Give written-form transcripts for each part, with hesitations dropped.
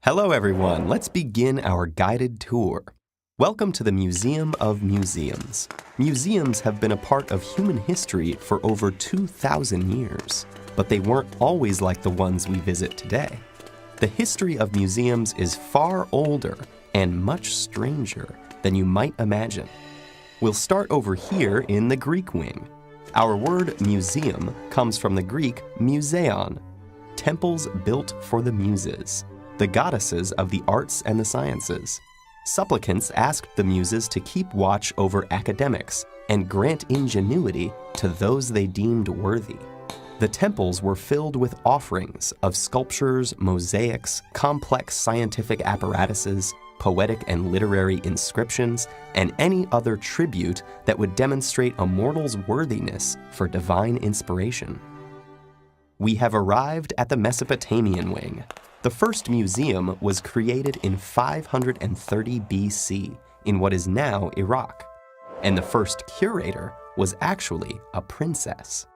Hello everyone, let's begin our guided tour. Welcome to the Museum of Museums. Museums have been a part of human history for over 2,000 years, but they weren't always like the ones we visit today. The history of museums is far older and much stranger than you might imagine. We'll start over here in the Greek wing. Our word museum comes from the Greek museon, temples built for the muses, the goddesses of the arts and the sciences. Supplicants asked the muses to keep watch over academics and grant ingenuity to those they deemed worthy. The temples were filled with offerings of sculptures, mosaics, complex scientific apparatuses, poetic and literary inscriptions, and any other tribute that would demonstrate a mortal's worthiness for divine inspiration. We have arrived at the Mesopotamian wing. The first museum was created in 530 BC in what is now Iraq, and the first curator was actually a princess.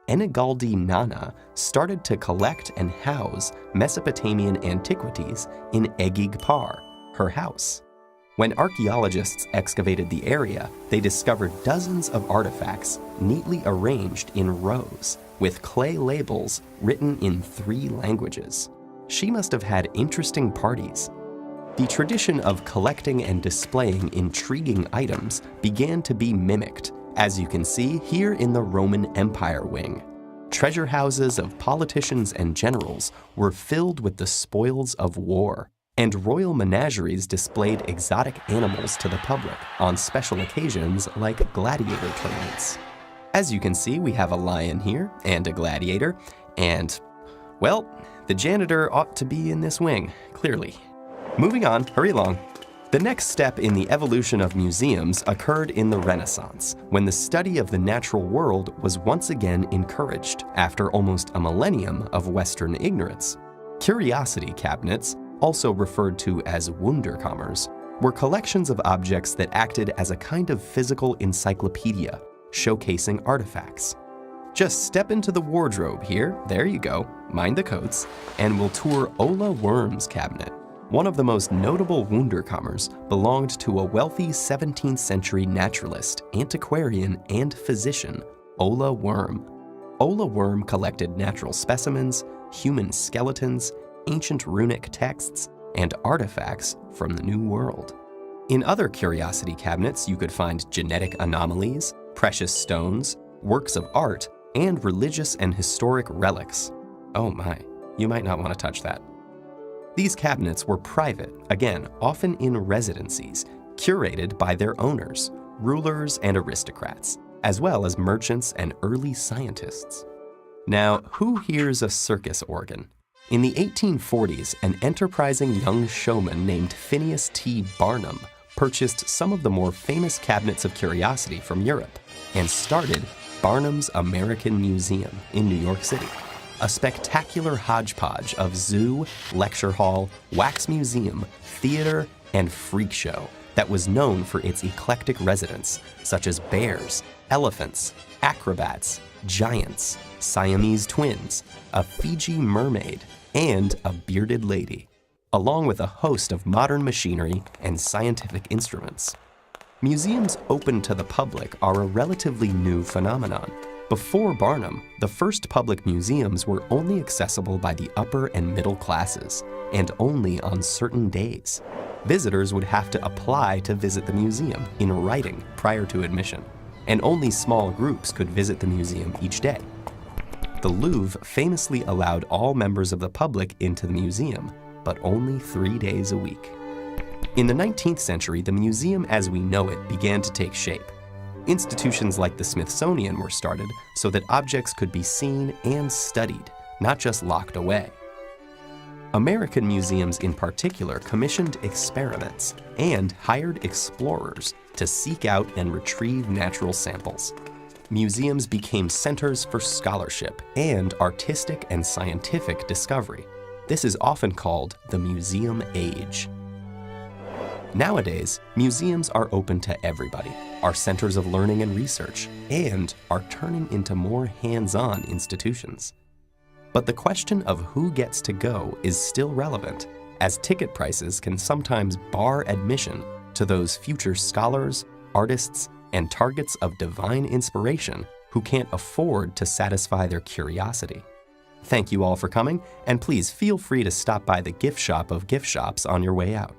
Enigaldi Nana started to collect and house Mesopotamian antiquities in Egigpar, her house. When archaeologists excavated the area, they discovered dozens of artifacts neatly arranged in rows with clay labels written in 3 languages. She must have had interesting parties. The tradition of collecting and displaying intriguing items began to be mimicked, as you can see here in the Roman Empire wing. Treasure houses of politicians and generals were filled with the spoils of war, and royal menageries displayed exotic animals to the public on special occasions like gladiator tournaments. As you can see, we have a lion here and a gladiator, and, well, the janitor ought to be in this wing, clearly. Moving on, hurry along. The next step in the evolution of museums occurred in the Renaissance, when the study of the natural world was once again encouraged after almost a millennium of Western ignorance. Curiosity cabinets, also referred to as Wunderkammers, were collections of objects that acted as a kind of physical encyclopedia, showcasing artifacts. Just step into the wardrobe here, there you go, mind the coats, and we'll tour Ola Worm's cabinet. One of the most notable Wunderkammers belonged to a wealthy 17th century naturalist, antiquarian, and physician, Ola Worm. Ola Worm collected natural specimens, human skeletons, ancient runic texts, and artifacts from the New World. In other curiosity cabinets, you could find genetic anomalies, precious stones, works of art, and religious and historic relics. Oh my, you might not want to touch that. These cabinets were private, again, often in residencies, curated by their owners, rulers and aristocrats, as well as merchants and early scientists. Now, who hears a circus organ? In the 1840s, an enterprising young showman named Phineas T. Barnum purchased some of the more famous cabinets of curiosity from Europe and started Barnum's American Museum in New York City, a spectacular hodgepodge of zoo, lecture hall, wax museum, theater, and freak show that was known for its eclectic residents, such as bears, elephants, acrobats, giants, Siamese twins, a Fiji mermaid, and a bearded lady, along with a host of modern machinery and scientific instruments. Museums open to the public are a relatively new phenomenon. Before Barnum, the first public museums were only accessible by the upper and middle classes, and only on certain days. Visitors would have to apply to visit the museum in writing prior to admission, and only small groups could visit the museum each day. The Louvre famously allowed all members of the public into the museum, but only 3 days a week. In the 19th century, the museum as we know it began to take shape. Institutions like the Smithsonian were started so that objects could be seen and studied, not just locked away. American museums in particular commissioned experiments and hired explorers to seek out and retrieve natural samples. Museums became centers for scholarship and artistic and scientific discovery. This is often called the museum age. Nowadays, museums are open to everybody, are centers of learning and research, and are turning into more hands-on institutions. But the question of who gets to go is still relevant, as ticket prices can sometimes bar admission to those future scholars, artists, and targets of divine inspiration who can't afford to satisfy their curiosity. Thank you all for coming, and please feel free to stop by the gift shop of gift shops on your way out.